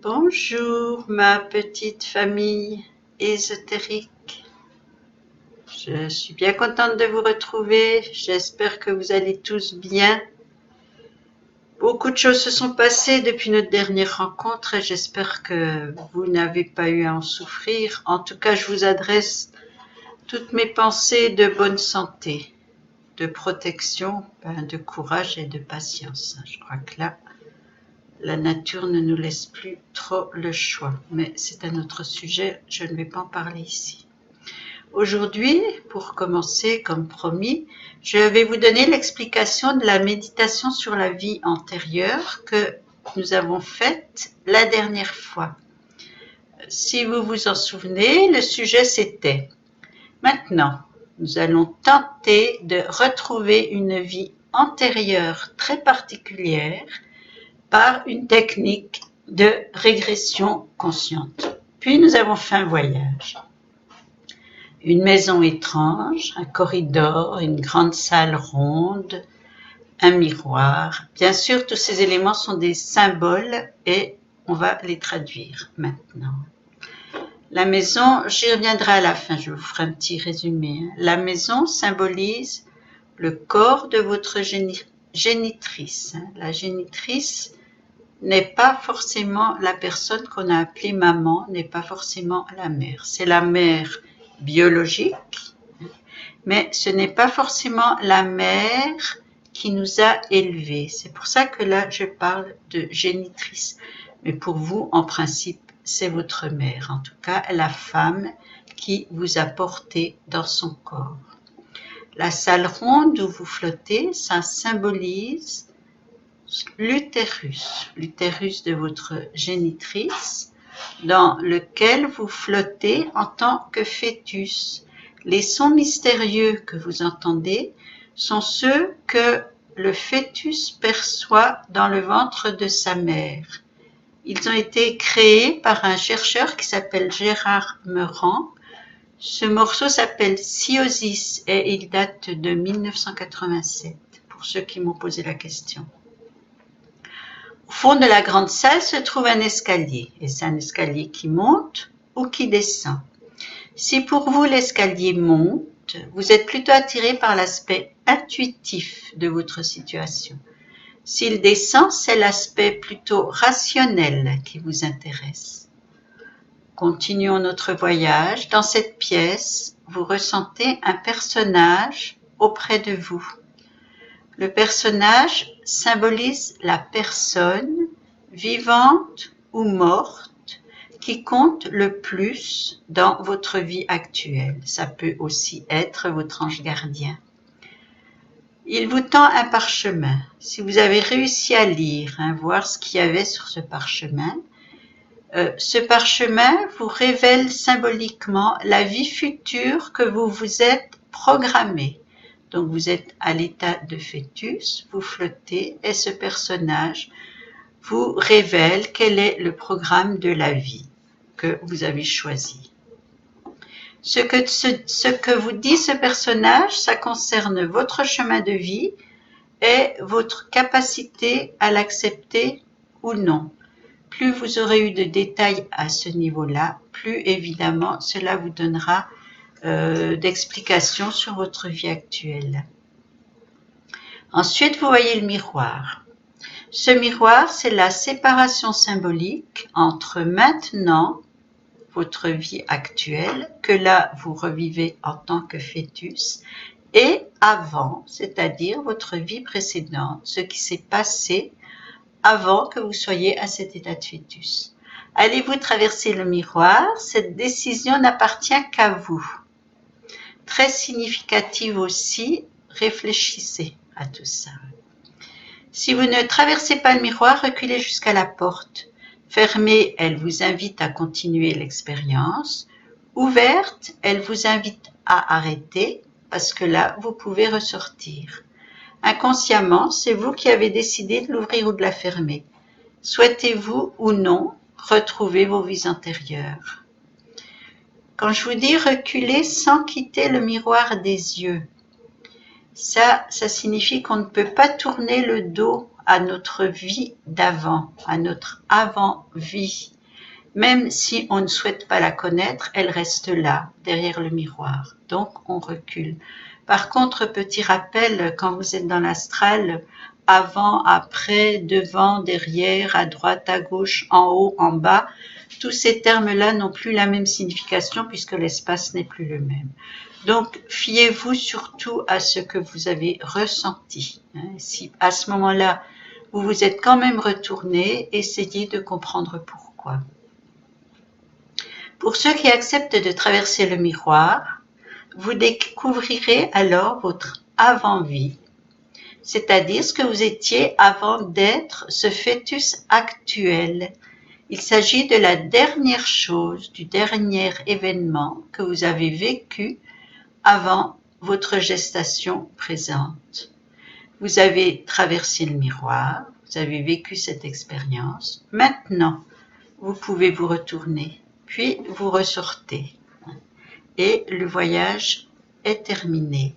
Bonjour ma petite famille ésotérique. Je suis bien contente de vous retrouver. J'espère que vous allez tous bien. Beaucoup de choses se sont passées depuis notre dernière rencontre et j'espère que vous n'avez pas eu à en souffrir. En tout cas, je vous adresse toutes mes pensées de bonne santé, de protection, de courage et de patience. Je crois que là, la nature ne nous laisse plus trop le choix, mais c'est un autre sujet, je ne vais pas en parler ici. Aujourd'hui, pour commencer, comme promis, je vais vous donner l'explication de la méditation sur la vie antérieure que nous avons faite la dernière fois. Si vous vous en souvenez, le sujet c'était « Maintenant, nous allons tenter de retrouver une vie antérieure très particulière par une technique de régression consciente. » Puis nous avons fait un voyage. Une maison étrange, un corridor, une grande salle ronde, un miroir. Bien sûr, tous ces éléments sont des symboles et on va les traduire maintenant. La maison, j'y reviendrai à la fin, je vous ferai un petit résumé. La maison symbolise le corps de votre génitrice. La génitrice n'est pas forcément la personne qu'on a appelée maman, n'est pas forcément la mère. C'est la mère biologique, mais ce n'est pas forcément la mère qui nous a élevés. C'est pour ça que là, je parle de génitrice. Mais pour vous, en principe, c'est votre mère. En tout cas, la femme qui vous a porté dans son corps. La salle ronde où vous flottez, ça symbolise l'utérus de votre génitrice, dans lequel vous flottez en tant que fœtus. Les sons mystérieux que vous entendez sont ceux que le fœtus perçoit dans le ventre de sa mère. Ils ont été créés par un chercheur qui s'appelle Gérard Meurant. Ce morceau s'appelle Siosis et il date de 1987, pour ceux qui m'ont posé la question. Au fond de la grande salle se trouve un escalier, et c'est un escalier qui monte ou qui descend. Si pour vous l'escalier monte, vous êtes plutôt attiré par l'aspect intuitif de votre situation. S'il descend, c'est l'aspect plutôt rationnel qui vous intéresse. Continuons notre voyage. Dans cette pièce, vous ressentez un personnage auprès de vous. Le personnage symbolise la personne vivante ou morte qui compte le plus dans votre vie actuelle. Ça peut aussi être votre ange gardien. Il vous tend un parchemin. Si vous avez réussi à lire, voir ce qu'il y avait sur ce parchemin vous révèle symboliquement la vie future que vous vous êtes programmée. Donc vous êtes à l'état de fœtus, vous flottez et ce personnage vous révèle quel est le programme de la vie que vous avez choisi. Ce que vous dit ce personnage, ça concerne votre chemin de vie et votre capacité à l'accepter ou non. Plus vous aurez eu de détails à ce niveau-là, plus évidemment cela vous donnera d'explications sur votre vie actuelle. Ensuite, vous voyez le miroir. Ce miroir, c'est la séparation symbolique entre maintenant, votre vie actuelle, que là vous revivez en tant que fœtus, et avant, c'est-à-dire votre vie précédente, ce qui s'est passé avant que vous soyez à cet état de fœtus. Allez-vous traverser le miroir? Cette décision n'appartient qu'à vous. Très significative aussi, réfléchissez à tout ça. Si vous ne traversez pas le miroir, reculez jusqu'à la porte. Fermée, elle vous invite à continuer l'expérience. Ouverte, elle vous invite à arrêter parce que là, vous pouvez ressortir. Inconsciemment, c'est vous qui avez décidé de l'ouvrir ou de la fermer. Souhaitez-vous ou non retrouver vos vies antérieures? Quand je vous dis reculer sans quitter le miroir des yeux, ça signifie qu'on ne peut pas tourner le dos à notre vie d'avant, à notre avant-vie. Même si on ne souhaite pas la connaître, elle reste là, derrière le miroir. Donc, on recule. Par contre, petit rappel, quand vous êtes dans l'astral, avant, après, devant, derrière, à droite, à gauche, en haut, en bas, tous ces termes-là n'ont plus la même signification puisque l'espace n'est plus le même. Donc, fiez-vous surtout à ce que vous avez ressenti. Si à ce moment-là, vous vous êtes quand même retourné, essayez de comprendre pourquoi. Pour ceux qui acceptent de traverser le miroir, vous découvrirez alors votre avant-vie, c'est-à-dire ce que vous étiez avant d'être ce fœtus actuel. Il s'agit de la dernière chose, du dernier événement que vous avez vécu avant votre gestation présente. Vous avez traversé le miroir, vous avez vécu cette expérience. Maintenant, vous pouvez vous retourner, puis vous ressortez. Et le voyage est terminé.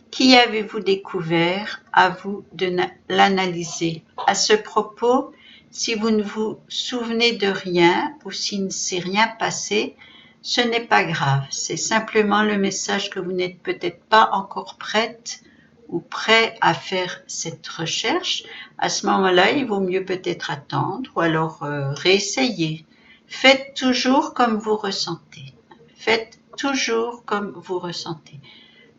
Qui avez-vous découvert? À vous de l'analyser. À ce propos, si vous ne vous souvenez de rien ou s'il ne s'est rien passé, ce n'est pas grave. C'est simplement le message que vous n'êtes peut-être pas encore prête ou prêt à faire cette recherche. À ce moment-là, il vaut mieux peut-être attendre ou alors réessayer. Faites toujours comme vous ressentez. Faites toujours comme vous ressentez.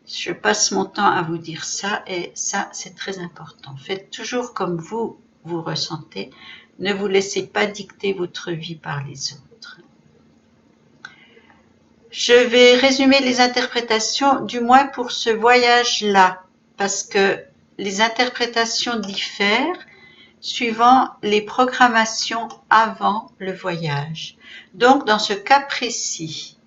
Je passe mon temps à vous dire ça et ça, c'est très important. Faites toujours comme vous ressentez. Ne vous laissez pas dicter votre vie par les autres. Je vais résumer les interprétations, du moins pour ce voyage-là, parce que les interprétations diffèrent suivant les programmations avant le voyage. Donc, dans ce cas précis,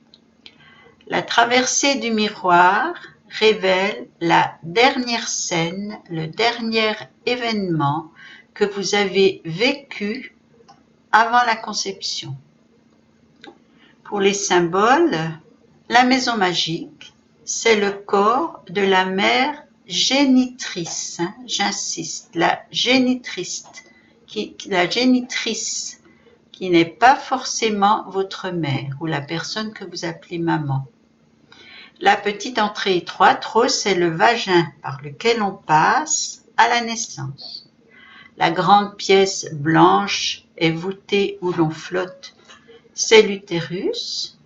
la traversée du miroir révèle la dernière scène, le dernier événement que vous avez vécu avant la conception. Pour les symboles, la maison magique, c'est le corps de la mère génitrice, j'insiste, la génitrice qui n'est pas forcément votre mère ou la personne que vous appelez maman. La petite entrée étroite, rose, c'est le vagin par lequel on passe à la naissance. La grande pièce blanche et voûtée où l'on flotte, c'est l'utérus.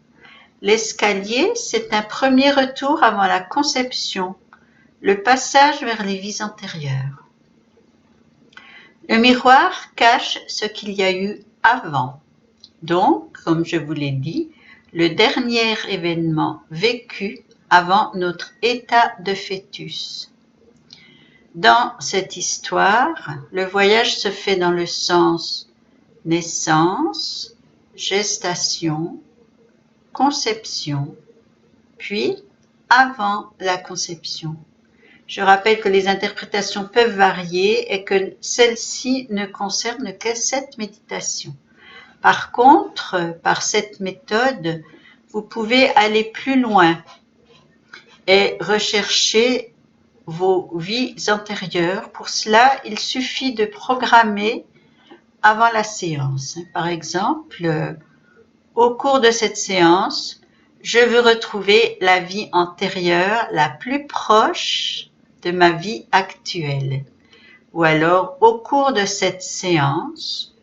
L'escalier, c'est un premier retour avant la conception, le passage vers les vies antérieures. Le miroir cache ce qu'il y a eu avant. Donc, comme je vous l'ai dit, le dernier événement vécu avant notre état de fœtus. Dans cette histoire, le voyage se fait dans le sens naissance, gestation, conception, puis avant la conception. Je rappelle que les interprétations peuvent varier et que celle-ci ne concerne que cette méditation. Par contre, par cette méthode, vous pouvez aller plus loin et rechercher vos vies antérieures. Pour cela, il suffit de programmer avant la séance. Par exemple, au cours de cette séance, je veux retrouver la vie antérieure la plus proche de ma vie actuelle. Ou alors, au cours de cette séance,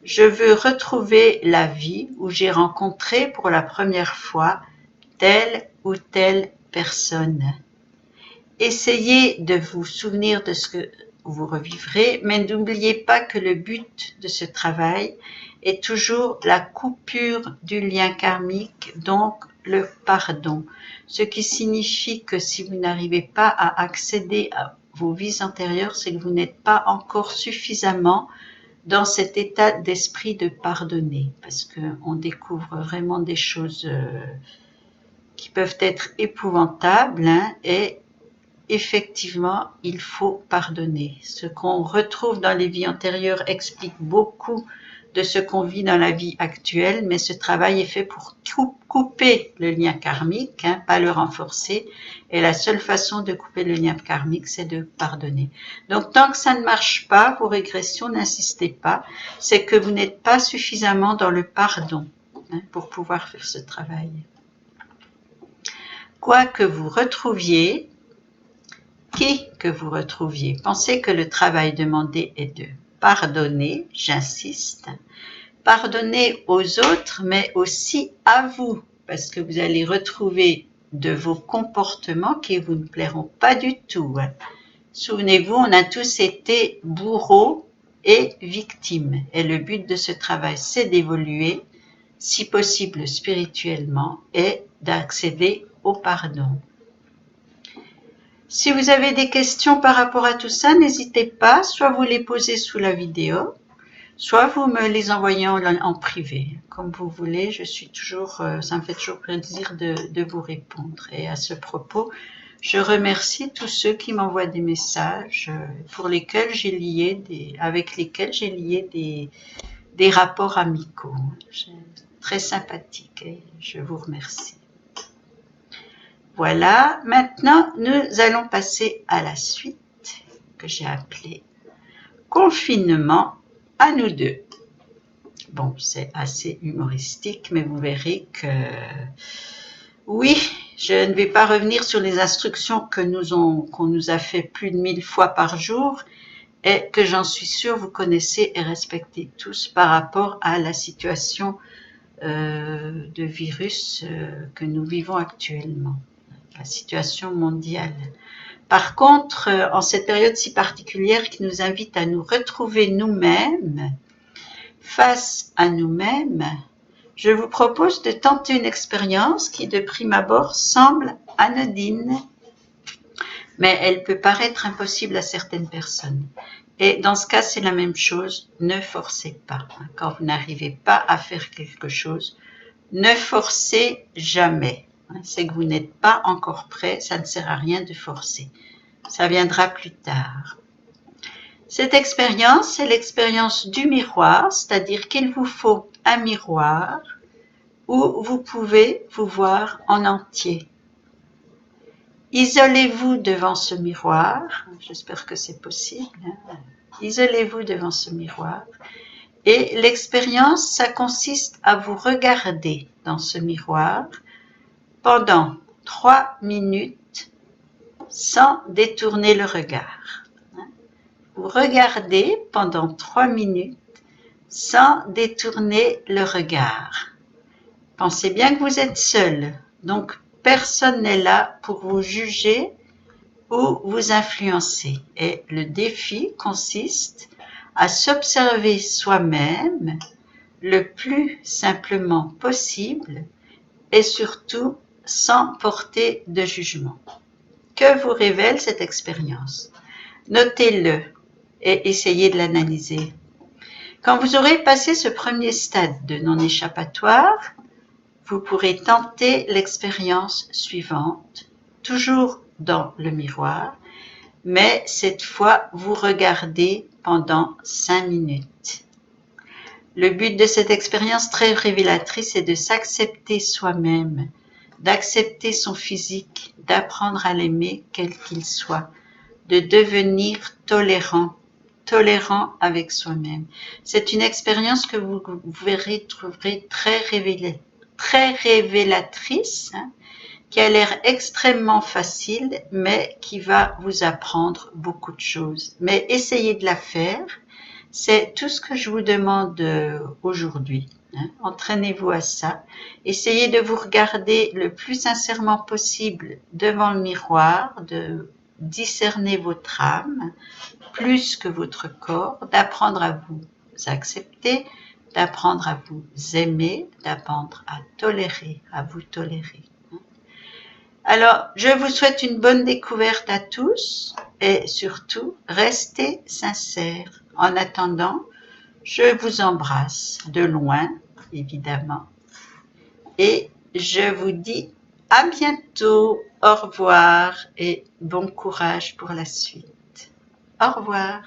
je veux retrouver la vie où j'ai rencontré pour la première fois telle ou telle personne. Essayez de vous souvenir de ce que vous revivrez, mais n'oubliez pas que le but de ce travail est toujours la coupure du lien karmique, donc le pardon. Ce qui signifie que si vous n'arrivez pas à accéder à vos vies antérieures, c'est que vous n'êtes pas encore suffisamment dans cet état d'esprit de pardonner, parce qu'on découvre vraiment des choses qui peuvent être épouvantables, et effectivement, il faut pardonner. Ce qu'on retrouve dans les vies antérieures explique beaucoup de ce qu'on vit dans la vie actuelle, mais ce travail est fait pour couper le lien karmique, hein, pas le renforcer. Et la seule façon de couper le lien karmique, c'est de pardonner. Donc, tant que ça ne marche pas, vos régressions, n'insistez pas. C'est que vous n'êtes pas suffisamment dans le pardon, hein, pour pouvoir faire ce travail. Quoi que vous retrouviez, qui que vous retrouviez, pensez que le travail demandé est de pardonner, j'insiste, pardonner aux autres, mais aussi à vous, parce que vous allez retrouver de vos comportements qui vous ne plairont pas du tout. Souvenez-vous, on a tous été bourreaux et victimes, et le but de ce travail, c'est d'évoluer, si possible spirituellement, et d'accéder au pardon. Si vous avez des questions par rapport à tout ça, n'hésitez pas, soit vous les posez sous la vidéo, soit vous me les envoyez en privé, comme vous voulez. Je suis toujours, ça me fait toujours plaisir de vous répondre. Et à ce propos, je remercie tous ceux qui m'envoient des messages pour lesquels avec lesquels j'ai lié des rapports amicaux. Très sympathique et je vous remercie. Voilà, maintenant nous allons passer à la suite que j'ai appelée confinement à nous deux. Bon, c'est assez humoristique, mais vous verrez que oui, je ne vais pas revenir sur les instructions qu'on nous a fait plus de 1000 fois par jour et que j'en suis sûre vous connaissez et respectez tous par rapport à la situation de virus que nous vivons actuellement. La situation mondiale. Par contre, en cette période si particulière qui nous invite à nous retrouver nous-mêmes, face à nous-mêmes, je vous propose de tenter une expérience qui de prime abord semble anodine, mais elle peut paraître impossible à certaines personnes. Et dans ce cas, c'est la même chose, ne forcez pas. Quand vous n'arrivez pas à faire quelque chose, ne forcez jamais. C'est que vous n'êtes pas encore prêt, ça ne sert à rien de forcer. Ça viendra plus tard. Cette expérience, c'est l'expérience du miroir, c'est-à-dire qu'il vous faut un miroir où vous pouvez vous voir en entier. Isolez-vous devant ce miroir, j'espère que c'est possible. Isolez-vous devant ce miroir. Et l'expérience, ça consiste à vous regarder dans ce miroir pendant 3 minutes sans détourner le regard. Vous regardez pendant 3 minutes sans détourner le regard. Pensez bien que vous êtes seul, donc personne n'est là pour vous juger ou vous influencer. Et le défi consiste à s'observer soi-même le plus simplement possible et surtout sans porter de jugement. Que vous révèle cette expérience? Notez-le et essayez de l'analyser. Quand vous aurez passé ce premier stade de non-échappatoire, vous pourrez tenter l'expérience suivante, toujours dans le miroir, mais cette fois, vous regardez pendant 5 minutes. Le but de cette expérience très révélatrice est de s'accepter soi-même, d'accepter son physique, d'apprendre à l'aimer quel qu'il soit, de devenir tolérant avec soi-même. C'est une expérience que vous verrez, trouverez très révélatrice, hein, qui a l'air extrêmement facile, mais qui va vous apprendre beaucoup de choses. Mais essayez de la faire. C'est tout ce que je vous demande aujourd'hui. Hein. Entraînez-vous à ça. Essayez de vous regarder le plus sincèrement possible devant le miroir, de discerner votre âme plus que votre corps, d'apprendre à vous accepter, d'apprendre à vous aimer, d'apprendre à tolérer, à vous tolérer. Alors, je vous souhaite une bonne découverte à tous et surtout, restez sincères. En attendant, je vous embrasse de loin, évidemment, et je vous dis à bientôt. Au revoir et bon courage pour la suite. Au revoir.